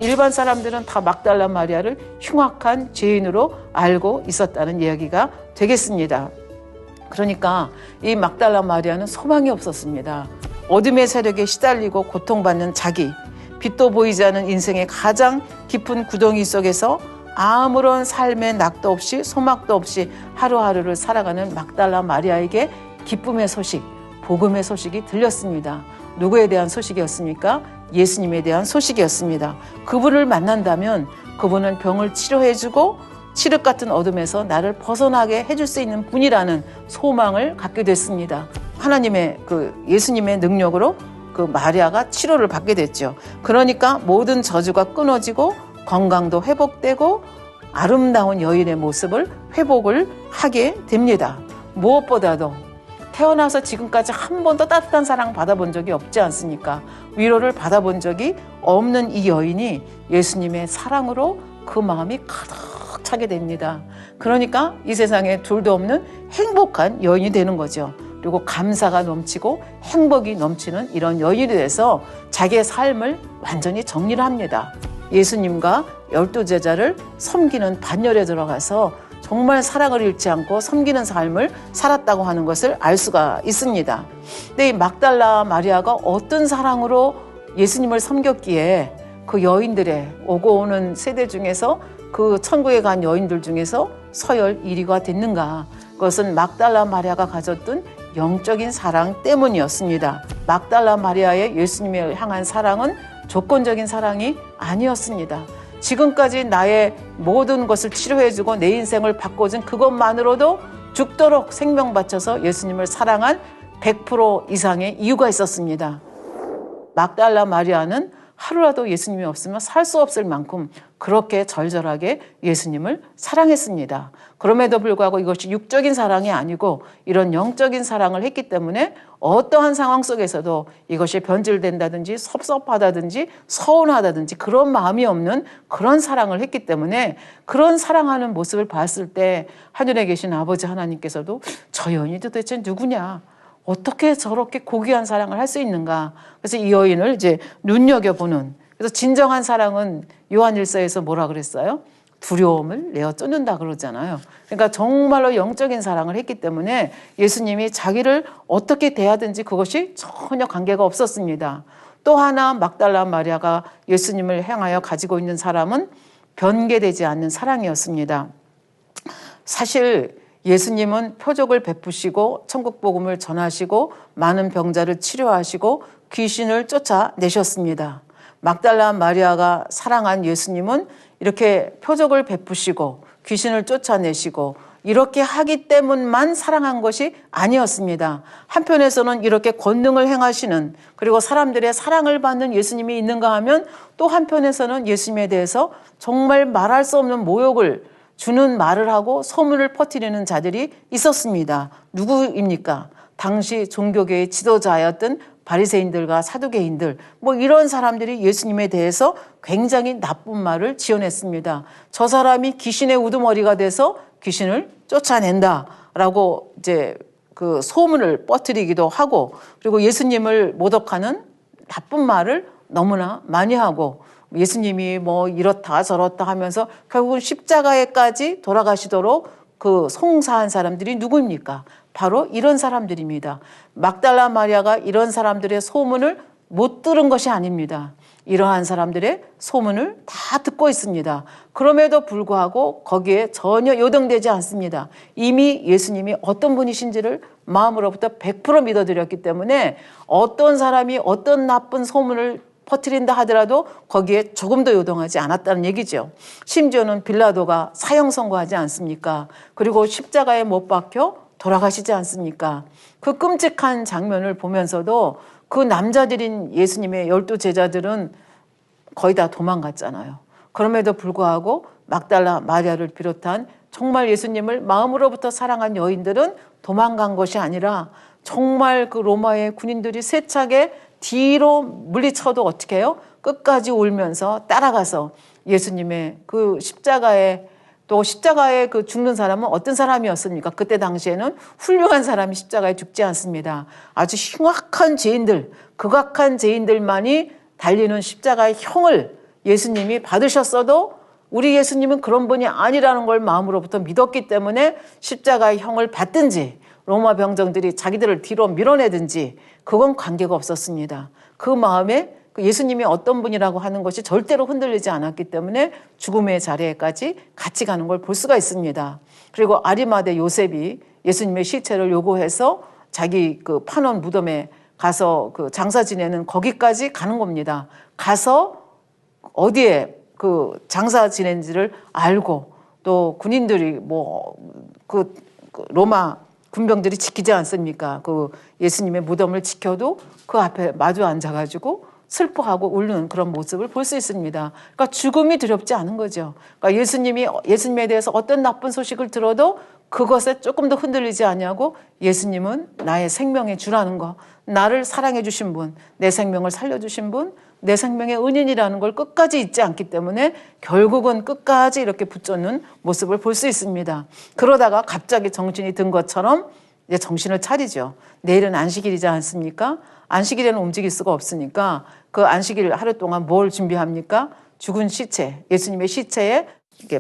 일반 사람들은 다 막달라 마리아를 흉악한 죄인으로 알고 있었다는 이야기가 되겠습니다. 그러니까 이 막달라 마리아는 소망이 없었습니다. 어둠의 세력에 시달리고 고통받는 자기, 빛도 보이지 않는 인생의 가장 깊은 구덩이 속에서 아무런 삶의 낙도 없이 소망도 없이 하루하루를 살아가는 막달라 마리아에게 기쁨의 소식, 복음의 소식이 들렸습니다. 누구에 대한 소식이었습니까? 예수님에 대한 소식이었습니다. 그분을 만난다면 그분은 병을 치료해주고 칠흑 같은 어둠에서 나를 벗어나게 해줄 수 있는 분이라는 소망을 갖게 됐습니다. 하나님의 예수님의 능력으로 그 마리아가 치료를 받게 됐죠. 그러니까 모든 저주가 끊어지고 건강도 회복되고 아름다운 여인의 모습을 회복을 하게 됩니다. 무엇보다도 태어나서 지금까지 한 번도 따뜻한 사랑 받아본 적이 없지 않습니까? 위로를 받아본 적이 없는 이 여인이 예수님의 사랑으로 그 마음이 가득 차게 됩니다. 그러니까 이 세상에 둘도 없는 행복한 여인이 되는 거죠. 그리고 감사가 넘치고 행복이 넘치는 이런 여인이 돼서 자기의 삶을 완전히 정리를 합니다. 예수님과 12제자를 섬기는 반열에 들어가서 정말 사랑을 잃지 않고 섬기는 삶을 살았다고 하는 것을 알 수가 있습니다. 근데 이 막달라 마리아가 어떤 사랑으로 예수님을 섬겼기에 그 여인들의 오고 오는 세대 중에서 그 천국에 간 여인들 중에서 서열 1위가 됐는가? 그것은 막달라 마리아가 가졌던 영적인 사랑 때문이었습니다. 막달라 마리아의 예수님을 향한 사랑은 조건적인 사랑이 아니었습니다. 지금까지 나의 모든 것을 치료해주고 내 인생을 바꿔준 그것만으로도 죽도록 생명 바쳐서 예수님을 사랑한 100% 이상의 이유가 있었습니다. 막달라 마리아는 하루라도 예수님이 없으면 살 수 없을 만큼 그렇게 절절하게 예수님을 사랑했습니다. 그럼에도 불구하고 이것이 육적인 사랑이 아니고 이런 영적인 사랑을 했기 때문에 어떠한 상황 속에서도 이것이 변질된다든지 섭섭하다든지 서운하다든지 그런 마음이 없는 그런 사랑을 했기 때문에 그런 사랑하는 모습을 봤을 때 하늘에 계신 아버지 하나님께서도 저 여인이 도대체 누구냐? 어떻게 저렇게 고귀한 사랑을 할 수 있는가? 그래서 이 여인을 이제 눈여겨보는, 그래서 진정한 사랑은 요한일서에서 뭐라 그랬어요? 두려움을 내어 쫓는다 그러잖아요. 그러니까 정말로 영적인 사랑을 했기 때문에 예수님이 자기를 어떻게 대하든지 그것이 전혀 관계가 없었습니다. 또 하나 막달라 마리아가 예수님을 향하여 가지고 있는 사람은 변개되지 않는 사랑이었습니다. 사실 예수님은 표적을 베푸시고 천국 복음을 전하시고 많은 병자를 치료하시고 귀신을 쫓아내셨습니다. 막달라 마리아가 사랑한 예수님은 이렇게 표적을 베푸시고 귀신을 쫓아내시고 이렇게 하기 때문만 사랑한 것이 아니었습니다. 한편에서는 이렇게 권능을 행하시는, 그리고 사람들의 사랑을 받는 예수님이 있는가 하면 또 한편에서는 예수님에 대해서 정말 말할 수 없는 모욕을 주는 말을 하고 소문을 퍼뜨리는 자들이 있었습니다. 누구입니까? 당시 종교계의 지도자였던 바리새인들과 사두개인들, 이런 사람들이 예수님에 대해서 굉장히 나쁜 말을 지어냈습니다. 저 사람이 귀신의 우두머리가 돼서 귀신을 쫓아낸다라고 이제 그 소문을 퍼뜨리기도 하고, 그리고 예수님을 모독하는 나쁜 말을 너무나 많이 하고, 예수님이 이렇다 저렇다 하면서 결국은 십자가에까지 돌아가시도록 그 송사한 사람들이 누구입니까? 바로 이런 사람들입니다. 막달라 마리아가 이런 사람들의 소문을 못 들은 것이 아닙니다. 이러한 사람들의 소문을 다 듣고 있습니다. 그럼에도 불구하고 거기에 전혀 요동되지 않습니다. 이미 예수님이 어떤 분이신지를 마음으로부터 100% 믿어드렸기 때문에 어떤 사람이 어떤 나쁜 소문을 퍼뜨린다 하더라도 거기에 조금도 요동하지 않았다는 얘기죠. 심지어는 빌라도가 사형 선고하지 않습니까? 그리고 십자가에 못 박혀 돌아가시지 않습니까? 그 끔찍한 장면을 보면서도 그 남자들인 예수님의 12제자들은 거의 다 도망갔잖아요. 그럼에도 불구하고 막달라 마리아를 비롯한 정말 예수님을 마음으로부터 사랑한 여인들은 도망간 것이 아니라 정말 그 로마의 군인들이 세차게 뒤로 물리쳐도 어떻게 해요? 끝까지 울면서 따라가서 예수님의 그 십자가에, 또 십자가에 그 죽는 사람은 어떤 사람이었습니까? 그때 당시에는 훌륭한 사람이 십자가에 죽지 않습니다. 아주 흉악한 죄인들, 극악한 죄인들만이 달리는 십자가의 형을 예수님이 받으셨어도 우리 예수님은 그런 분이 아니라는 걸 마음으로부터 믿었기 때문에 십자가의 형을 받든지 로마 병정들이 자기들을 뒤로 밀어내든지 그건 관계가 없었습니다. 그 마음에 예수님이 어떤 분이라고 하는 것이 절대로 흔들리지 않았기 때문에 죽음의 자리에까지 같이 가는 걸 볼 수가 있습니다. 그리고 아리마대 요셉이 예수님의 시체를 요구해서 자기 그 판원 무덤에 가서 그 장사 지내는 거기까지 가는 겁니다. 가서 어디에 그 장사 지낸지를 알고 또 군인들이 그 로마 군병들이 지키지 않습니까? 그 예수님의 무덤을 지켜도 그 앞에 마주 앉아가지고 슬퍼하고 울는 그런 모습을 볼 수 있습니다. 그러니까 죽음이 두렵지 않은 거죠. 그러니까 예수님에 대해서 어떤 나쁜 소식을 들어도 그것에 조금 더 흔들리지 않냐고 예수님은 나의 생명의 주라는 거, 나를 사랑해 주신 분, 내 생명을 살려주신 분, 내 생명의 은인이라는 걸 끝까지 잊지 않기 때문에 결국은 끝까지 이렇게 붙잡는 모습을 볼 수 있습니다. 그러다가 갑자기 정신이 든 것처럼 이제 정신을 차리죠. 내일은 안식일이지 않습니까? 안식일에는 움직일 수가 없으니까 그 안식일 하루 동안 뭘 준비합니까? 죽은 시체, 예수님의 시체에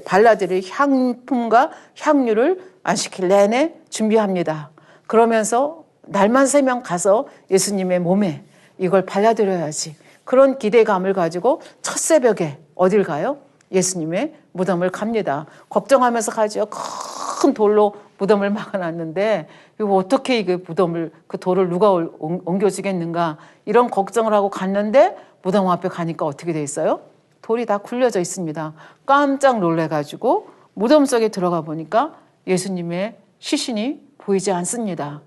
발라드릴 향품과 향유를 안식일 내내 준비합니다. 그러면서 날만 새면 가서 예수님의 몸에 이걸 발라드려야지. 그런 기대감을 가지고 첫 새벽에 어딜 가요? 예수님의 무덤을 갑니다. 걱정하면서 가죠. 큰 돌로 무덤을 막아놨는데 이거 어떻게 이게 무덤을 그 돌을 누가 옮겨주겠는가 이런 걱정을 하고 갔는데 무덤 앞에 가니까 어떻게 돼 있어요? 돌이 다 굴려져 있습니다. 깜짝 놀래가지고 무덤 속에 들어가 보니까 예수님의 시신이 보이지 않습니다.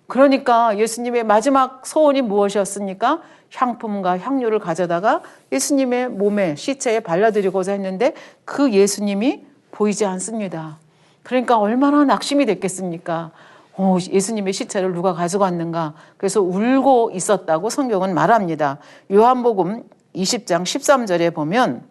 그러니까 예수님의 마지막 소원이 무엇이었습니까? 향품과 향유를 가져다가 예수님의 몸에 시체에 발라드리고자 했는데 그 예수님이 보이지 않습니다. 그러니까 얼마나 낙심이 됐겠습니까? 예수님의 시체를 누가 가져갔는가? 그래서 울고 있었다고 성경은 말합니다. 요한복음 20장 13절에 보면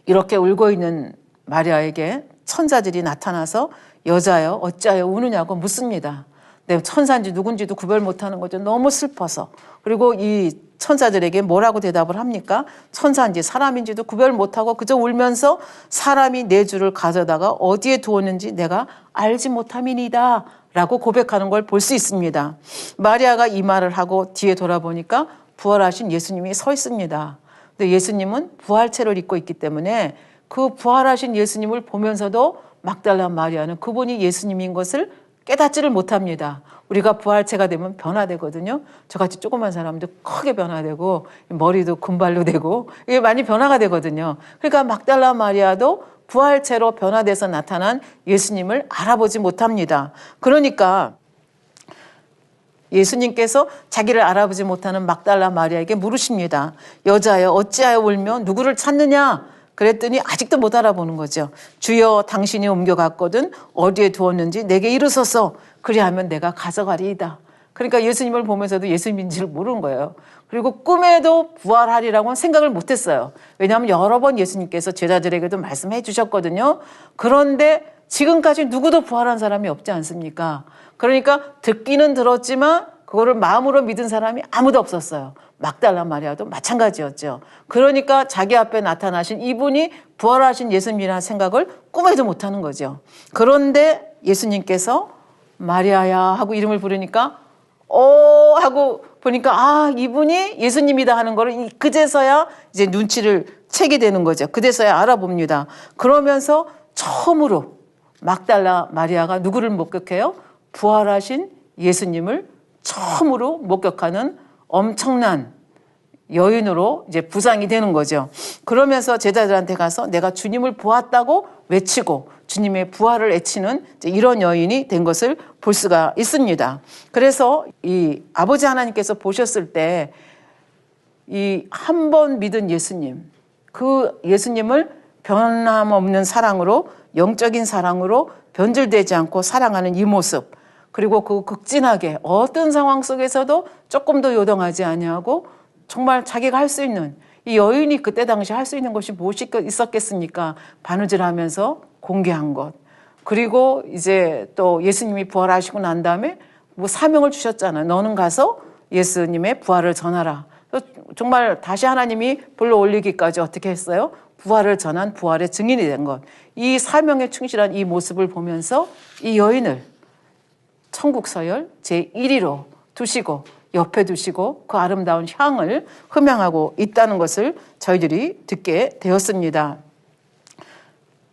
이렇게 울고 있는 마리아에게 천사들이 나타나서 여자여 어찌하여 우느냐고 묻습니다. 네, 천사인지 누군지도 구별 못하는 거죠. 너무 슬퍼서. 그리고 이 천사들에게 뭐라고 대답을 합니까? 천사인지 사람인지도 구별 못하고 그저 울면서 사람이 내 주를 가져다가 어디에 두었는지 내가 알지 못함이니이다 라고 고백하는 걸 볼 수 있습니다. 마리아가 이 말을 하고 뒤에 돌아보니까 부활하신 예수님이 서 있습니다. 근데 예수님은 부활체를 입고 있기 때문에 그 부활하신 예수님을 보면서도 막달라 마리아는 그분이 예수님인 것을 깨닫지를 못합니다. 우리가 부활체가 되면 변화되거든요. 저같이 조그만 사람도 크게 변화되고 머리도 금발로 되고 이게 많이 변화가 되거든요. 그러니까 막달라 마리아도 부활체로 변화돼서 나타난 예수님을 알아보지 못합니다. 그러니까 예수님께서 자기를 알아보지 못하는 막달라 마리아에게 물으십니다. 여자여 어찌하여 울며 누구를 찾느냐? 그랬더니 아직도 못 알아보는 거죠. 주여 당신이 옮겨갔거든 어디에 두었는지 내게 이르소서 그리하면 내가 가져가리이다. 그러니까 예수님을 보면서도 예수님인지를 모르는 거예요. 그리고 꿈에도 부활하리라고는 생각을 못했어요. 왜냐하면 여러 번 예수님께서 제자들에게도 말씀해 주셨거든요. 그런데 지금까지 누구도 부활한 사람이 없지 않습니까? 그러니까 듣기는 들었지만 그거를 마음으로 믿은 사람이 아무도 없었어요. 막달라 마리아도 마찬가지였죠. 그러니까 자기 앞에 나타나신 이분이 부활하신 예수님이라는 생각을 꿈에도 못하는 거죠. 그런데 예수님께서 마리아야 하고 이름을 부르니까 하고 보니까 이분이 예수님이다 하는 거를 그제서야 이제 눈치를 채게 되는 거죠. 그제서야 알아봅니다. 그러면서 처음으로 막달라 마리아가 누구를 목격해요? 부활하신 예수님을 처음으로 목격하는 엄청난 여인으로 이제 부상이 되는 거죠. 그러면서 제자들한테 가서 내가 주님을 보았다고 외치고 주님의 부활을 외치는 이런 여인이 된 것을 볼 수가 있습니다. 그래서 이 아버지 하나님께서 보셨을 때 이 한 번 믿은 예수님, 그 예수님을 변함없는 사랑으로 영적인 사랑으로 변질되지 않고 사랑하는 이 모습, 그리고 그 극진하게 어떤 상황 속에서도 조금 더 요동하지 아니하고 정말 자기가 할 수 있는 이 여인이 그때 당시 할 수 있는 것이 무엇이 있었겠습니까? 바느질하면서 공개한 것. 그리고 이제 또 예수님이 부활하시고 난 다음에 뭐 사명을 주셨잖아요. 너는 가서 예수님의 부활을 전하라. 정말 다시 하나님이 불러올리기까지 어떻게 했어요? 부활을 전한 부활의 증인이 된 것. 이 사명에 충실한 이 모습을 보면서 이 여인을 천국 서열 제1위로 두시고 옆에 두시고 그 아름다운 향을 흠양하고 있다는 것을 저희들이 듣게 되었습니다.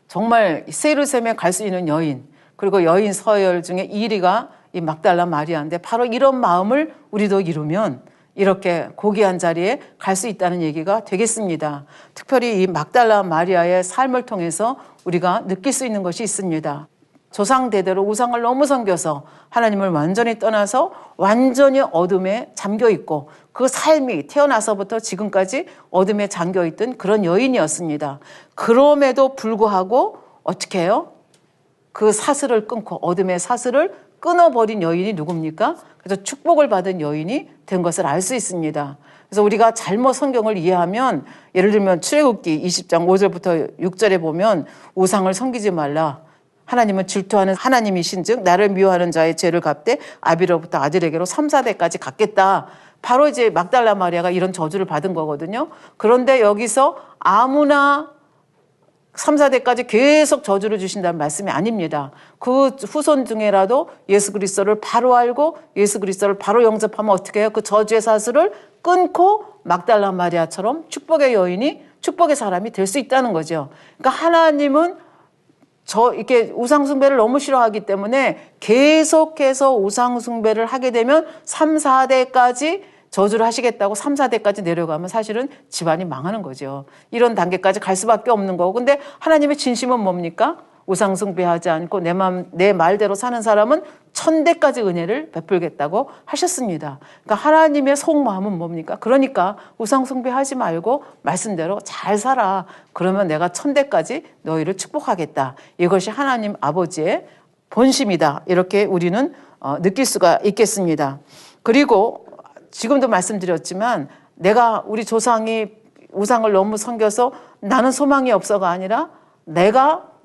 정말 세르셈에 갈 수 있는 여인, 그리고 여인 서열 중에 1위가 이 막달라 마리아인데 바로 이런 마음을 우리도 이루면 이렇게 고귀한 자리에 갈 수 있다는 얘기가 되겠습니다. 특별히 이 막달라 마리아의 삶을 통해서 우리가 느낄 수 있는 것이 있습니다. 조상 대대로 우상을 너무 섬겨서 하나님을 완전히 떠나서 완전히 어둠에 잠겨 있고 그 삶이 태어나서부터 지금까지 어둠에 잠겨 있던 그런 여인이었습니다. 그럼에도 불구하고 어떻게 해요? 그 사슬을 끊고 어둠의 사슬을 끊어버린 여인이 누굽니까? 그래서 축복을 받은 여인이 된 것을 알 수 있습니다. 그래서 우리가 잘못 성경을 이해하면 예를 들면 출애굽기 20장 5절부터 6절에 보면 우상을 섬기지 말라. 하나님은 질투하는 하나님이신즉 나를 미워하는 자의 죄를 갚되 아비로부터 아들에게로 3, 4대까지 갚겠다. 바로 이제 막달라 마리아가 이런 저주를 받은 거거든요. 그런데 여기서 아무나 3, 4대까지 계속 저주를 주신다는 말씀이 아닙니다. 그 후손 중에라도 예수 그리스도를 바로 알고 예수 그리스도를 바로 영접하면 어떻게 해요? 그 저주의 사슬을 끊고 막달라 마리아처럼 축복의 여인이 축복의 사람이 될 수 있다는 거죠. 그러니까 하나님은 이렇게 우상숭배를 너무 싫어하기 때문에 계속해서 우상숭배를 하게 되면 3, 4대까지 저주를 하시겠다고 3, 4대까지 내려가면 사실은 집안이 망하는 거죠. 이런 단계까지 갈 수밖에 없는 거고. 근데 하나님의 진심은 뭡니까? 우상숭배하지 않고 내 말대로 사는 사람은 1000대까지 은혜를 베풀겠다고 하셨습니다. 그러니까 하나님의 속마음은 뭡니까? 그러니까 우상숭배하지 말고 말씀대로 잘 살아. 그러면 내가 1000대까지 너희를 축복하겠다. 이것이 하나님 아버지의 본심이다. 이렇게 우리는 느낄 수가 있겠습니다. 그리고 지금도 말씀드렸지만 내가 우리 조상이 우상을 너무 섬겨서 나는 소망이 없어가 아니라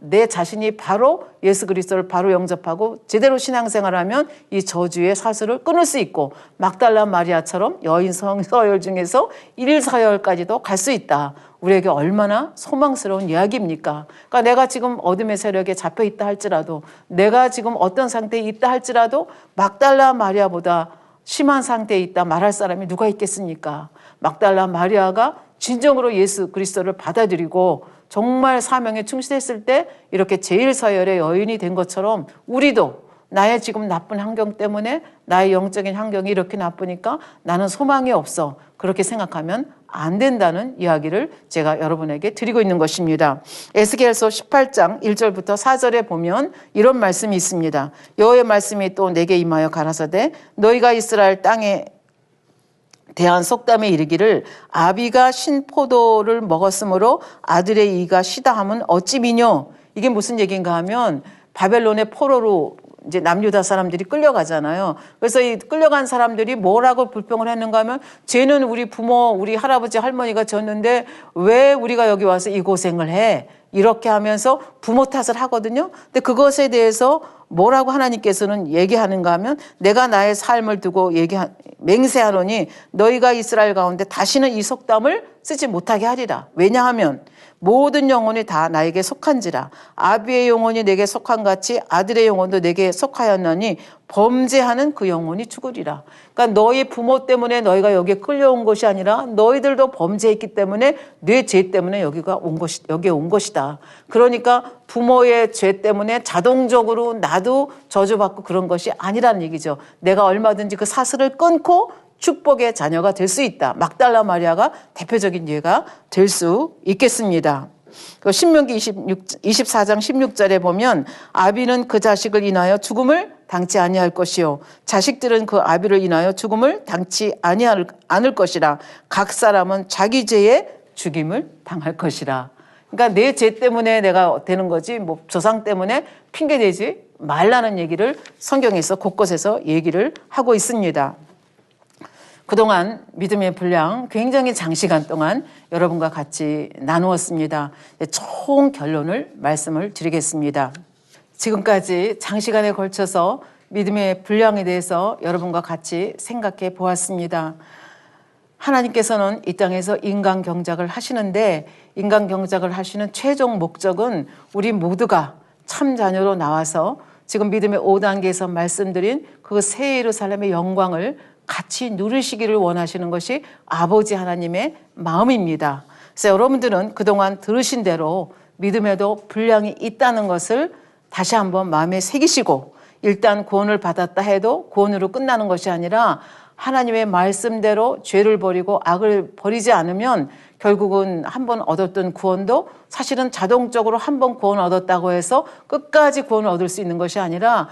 내 자신이 바로 예수 그리스도를 바로 영접하고 제대로 신앙생활하면 이 저주의 사슬을 끊을 수 있고 막달라 마리아처럼 여인 서열 중에서 1일 서열까지도 갈 수 있다. 우리에게 얼마나 소망스러운 이야기입니까? 그러니까 내가 지금 어둠의 세력에 잡혀 있다 할지라도 내가 지금 어떤 상태에 있다 할지라도 막달라 마리아보다 심한 상태에 있다 말할 사람이 누가 있겠습니까? 막달라 마리아가 진정으로 예수 그리스도를 받아들이고 정말 사명에 충실했을 때 이렇게 제1서열의 여인이 된 것처럼 우리도 나의 지금 나쁜 환경 때문에 나의 영적인 환경이 이렇게 나쁘니까 나는 소망이 없어. 그렇게 생각하면 안 된다는 이야기를 제가 여러분에게 드리고 있는 것입니다. 에스겔서 18장 1절부터 4절에 보면 이런 말씀이 있습니다. 여호와의 말씀이 또 내게 임하여 가라사대 너희가 이스라엘 땅에 대한 속담에 이르기를 아비가 신포도를 먹었으므로 아들의 이가 시다 함은 어찌 미뇨. 이게 무슨 얘기인가 하면 바벨론의 포로로 이제 남유다 사람들이 끌려가잖아요. 그래서 이 끌려간 사람들이 뭐라고 불평을 했는가 하면 쟤는 우리 부모, 우리 할아버지, 할머니가 졌는데 왜 우리가 여기 와서 이 고생을 해? 이렇게 하면서 부모 탓을 하거든요. 근데 그것에 대해서 뭐라고 하나님께서는 얘기하는가 하면 내가 나의 삶을 두고 맹세하노니 너희가 이스라엘 가운데 다시는 이 속담을 쓰지 못하게 하리라. 왜냐하면 모든 영혼이 다 나에게 속한지라 아비의 영혼이 내게 속한 같이 아들의 영혼도 내게 속하였나니 범죄하는 그 영혼이 죽으리라. 그러니까 너희 부모 때문에 너희가 여기에 끌려온 것이 아니라 너희들도 범죄했기 때문에 내 죄 때문에 여기에 온 것이다. 그러니까 부모의 죄 때문에 자동적으로 나도 저주받고 그런 것이 아니라는 얘기죠. 내가 얼마든지 그 사슬을 끊고 축복의 자녀가 될 수 있다. 막달라 마리아가 대표적인 예가 될 수 있겠습니다. 신명기 24장 16절에 보면 아비는 그 자식을 인하여 죽음을 당치 아니할 것이요 자식들은 그 아비를 인하여 죽음을 당치 않을 것이라 각 사람은 자기 죄에 죽임을 당할 것이라. 그러니까 내 죄 때문에 내가 되는 거지 뭐 조상 때문에 핑계대지 말라는 얘기를 성경에서 곳곳에서 얘기를 하고 있습니다. 그동안 믿음의 분량 굉장히 장시간 동안 여러분과 같이 나누었습니다. 총 결론을 말씀을 드리겠습니다. 지금까지 장시간에 걸쳐서 믿음의 분량에 대해서 여러분과 같이 생각해 보았습니다. 하나님께서는 이 땅에서 인간 경작을 하시는데 인간 경작을 하시는 최종 목적은 우리 모두가 참 자녀로 나와서 지금 믿음의 5단계에서 말씀드린 그 새 예루살렘의 영광을 같이 누리시기를 원하시는 것이 아버지 하나님의 마음입니다. 그래서 여러분들은 그동안 들으신 대로 믿음에도 분량이 있다는 것을 다시 한번 마음에 새기시고 일단 구원을 받았다 해도 구원으로 끝나는 것이 아니라 하나님의 말씀대로 죄를 버리고 악을 버리지 않으면 결국은 한 번 얻었던 구원도 사실은 자동적으로 한 번 구원 얻었다고 해서 끝까지 구원을 얻을 수 있는 것이 아니라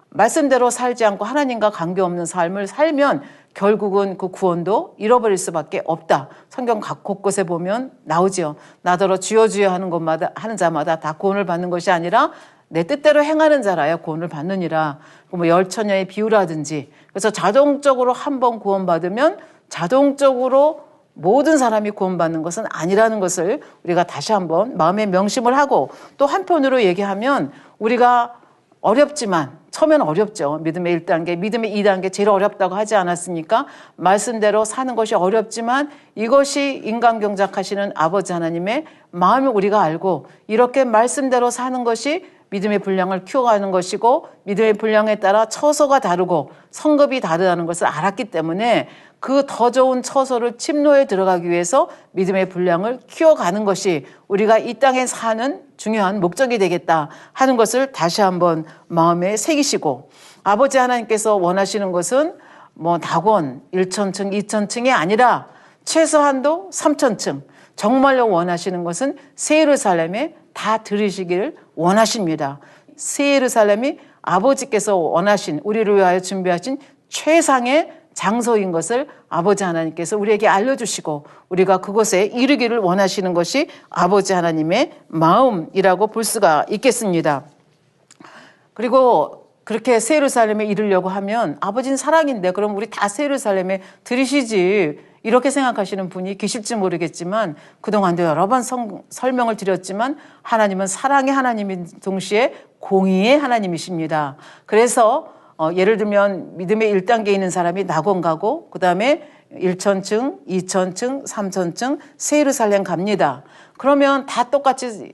말씀대로 살지 않고 하나님과 관계없는 삶을 살면 결국은 그 구원도 잃어버릴 수밖에 없다. 성경 각 곳곳에 보면 나오지요. 나더러 주여 주여 하는 자마다 다 구원을 받는 것이 아니라 내 뜻대로 행하는 자라야 구원을 받느니라. 뭐 열처녀의 비유라든지. 그래서 자동적으로 한 번 구원받으면 자동적으로 모든 사람이 구원받는 것은 아니라는 것을 우리가 다시 한번 마음에 명심을 하고 또 한편으로 얘기하면 우리가 어렵지만 처음엔 어렵죠. 믿음의 1단계, 믿음의 2단계 제일 어렵다고 하지 않았습니까? 말씀대로 사는 것이 어렵지만 이것이 인간 경작하시는 아버지 하나님의 마음을 우리가 알고 이렇게 말씀대로 사는 것이 믿음의 분량을 키워가는 것이고 믿음의 분량에 따라 처소가 다르고 성급이 다르다는 것을 알았기 때문에 그 더 좋은 처소를 침노에 들어가기 위해서 믿음의 분량을 키워가는 것이 우리가 이 땅에 사는 중요한 목적이 되겠다 하는 것을 다시 한번 마음에 새기시고 아버지 하나님께서 원하시는 것은 뭐 낙원 1,000층, 2,000층이 아니라 최소한도 3,000층 정말로 원하시는 것은 새 예루살렘에 다 들으시기를 원하십니다. 새 예루살렘이 아버지께서 원하신 우리를 위하여 준비하신 최상의 장소인 것을 아버지 하나님께서 우리에게 알려주시고 우리가 그곳에 이르기를 원하시는 것이 아버지 하나님의 마음이라고 볼 수가 있겠습니다. 그리고 그렇게 새 예루살렘에 이르려고 하면 아버지는 사랑인데 그럼 우리 다 새 예루살렘에 들이시지 이렇게 생각하시는 분이 계실지 모르겠지만 그동안도 여러 번 설명을 드렸지만 하나님은 사랑의 하나님인 동시에 공의의 하나님이십니다. 그래서 예를 들면 믿음의 1단계에 있는 사람이 낙원 가고 그 다음에 1,000층, 2,000층, 3,000층 새 예루살렘 갑니다. 그러면 다 똑같이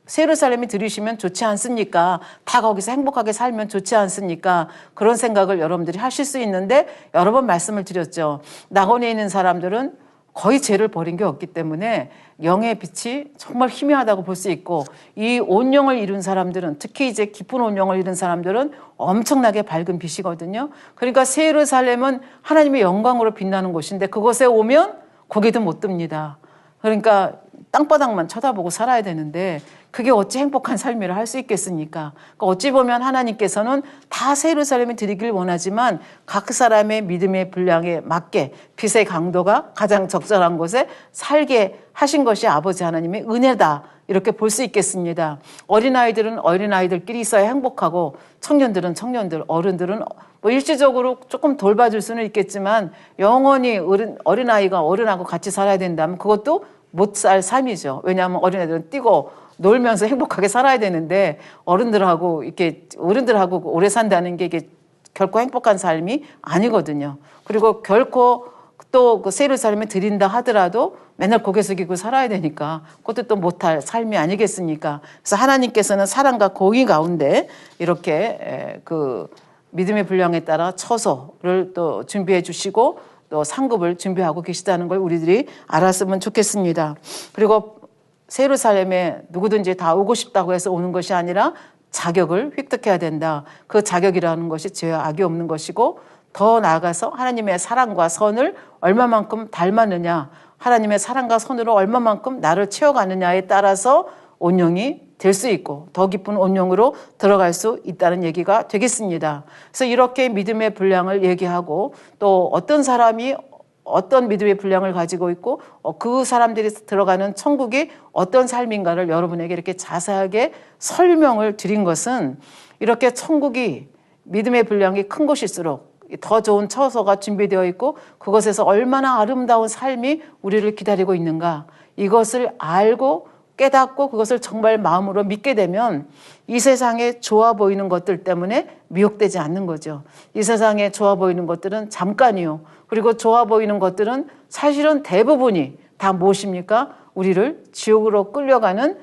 새 예루살렘이 들이시면 좋지 않습니까? 다 거기서 행복하게 살면 좋지 않습니까? 그런 생각을 여러분들이 하실 수 있는데 여러 번 말씀을 드렸죠. 낙원에 있는 사람들은 거의 죄를 버린 게 없기 때문에 영의 빛이 정말 희미하다고 볼 수 있고 이 온영을 이룬 사람들은 특히 이제 깊은 온영을 이룬 사람들은 엄청나게 밝은 빛이거든요. 그러니까 새 예루살렘은 하나님의 영광으로 빛나는 곳인데 그곳에 오면 고개도 못 듭니다. 그러니까 땅바닥만 쳐다보고 살아야 되는데 그게 어찌 행복한 삶이라 할 수 있겠습니까? 그러니까 어찌 보면 하나님께서는 다 새 예루살렘에 드리길 원하지만 각 사람의 믿음의 분량에 맞게 빛의 강도가 가장 적절한 곳에 살게 하신 것이 아버지 하나님의 은혜다. 이렇게 볼 수 있겠습니다. 어린아이들은 어린아이들끼리 있어야 행복하고 청년들은 청년들, 어른들은 뭐 일시적으로 조금 돌봐줄 수는 있겠지만 영원히 어린아이가 어른하고 같이 살아야 된다면 그것도 못 살 삶이죠. 왜냐하면 어린애들은 뛰고 놀면서 행복하게 살아야 되는데 어른들하고 이렇게 어른들하고 오래 산다는 게 이게 결코 행복한 삶이 아니거든요. 그리고 결코 또 그 새 예루살렘에 드린다 하더라도 맨날 고개 숙이고 살아야 되니까 그것도 또 못할 삶이 아니겠습니까? 그래서 하나님께서는 사랑과 공의 가운데 이렇게 그 믿음의 분량에 따라 처소를 또 준비해 주시고 또 상급을 준비하고 계시다는 걸 우리들이 알았으면 좋겠습니다. 그리고 새 예루살렘에 누구든지 다 오고 싶다고 해서 오는 것이 아니라 자격을 획득해야 된다. 그 자격이라는 것이 죄와 악이 없는 것이고 더 나아가서 하나님의 사랑과 선을 얼마만큼 닮았느냐, 하나님의 사랑과 선으로 얼마만큼 나를 채워가느냐에 따라서 온영이 될 수 있고 더 깊은 온영으로 들어갈 수 있다는 얘기가 되겠습니다. 그래서 이렇게 믿음의 분량을 얘기하고 또 어떤 사람이 어떤 믿음의 분량을 가지고 있고 그 사람들이 들어가는 천국이 어떤 삶인가를 여러분에게 이렇게 자세하게 설명을 드린 것은 이렇게 천국이 믿음의 분량이 큰 곳일수록 더 좋은 처소가 준비되어 있고 그것에서 얼마나 아름다운 삶이 우리를 기다리고 있는가 이것을 알고 깨닫고 그것을 정말 마음으로 믿게 되면 이 세상에 좋아 보이는 것들 때문에 미혹되지 않는 거죠. 이 세상에 좋아 보이는 것들은 잠깐이요. 그리고 좋아 보이는 것들은 사실은 대부분이 다 무엇입니까? 우리를 지옥으로 끌어가는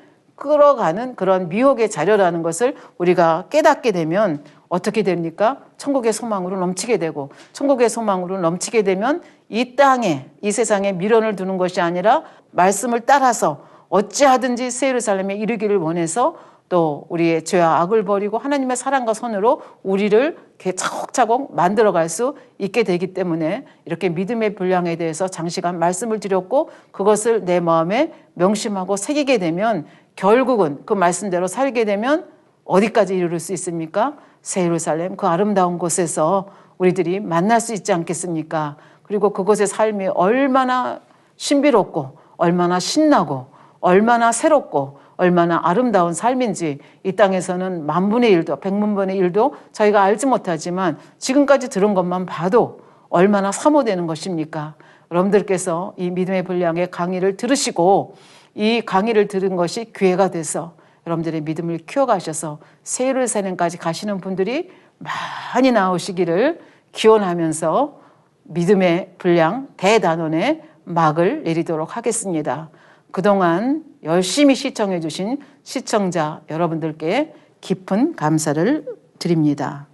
그런 미혹의 자료라는 것을 우리가 깨닫게 되면 어떻게 됩니까? 천국의 소망으로 넘치게 되고, 천국의 소망으로 넘치게 되면 이 땅에, 이 세상에 미련을 두는 것이 아니라 말씀을 따라서 어찌하든지 새 예루살렘에 이르기를 원해서 또 우리의 죄와 악을 버리고 하나님의 사랑과 선으로 우리를 이렇게 차곡차곡 만들어갈 수 있게 되기 때문에 이렇게 믿음의 분량에 대해서 장시간 말씀을 드렸고, 그것을 내 마음에 명심하고 새기게 되면 결국은 그 말씀대로 살게 되면 어디까지 이르를 수 있습니까? 새 예루살렘, 그 아름다운 곳에서 우리들이 만날 수 있지 않겠습니까? 그리고 그곳의 삶이 얼마나 신비롭고 얼마나 신나고 얼마나 새롭고 얼마나 아름다운 삶인지 이 땅에서는 만분의 일도 백만분의 일도 저희가 알지 못하지만 지금까지 들은 것만 봐도 얼마나 사모되는 것입니까? 여러분들께서 이 믿음의 분량의 강의를 들으시고 이 강의를 들은 것이 기회가 돼서 여러분들의 믿음을 키워가셔서 새 예루살렘까지 가시는 분들이 많이 나오시기를 기원하면서 믿음의 분량 대단원의 막을 내리도록 하겠습니다. 그동안 열심히 시청해 주신 시청자 여러분들께 깊은 감사를 드립니다.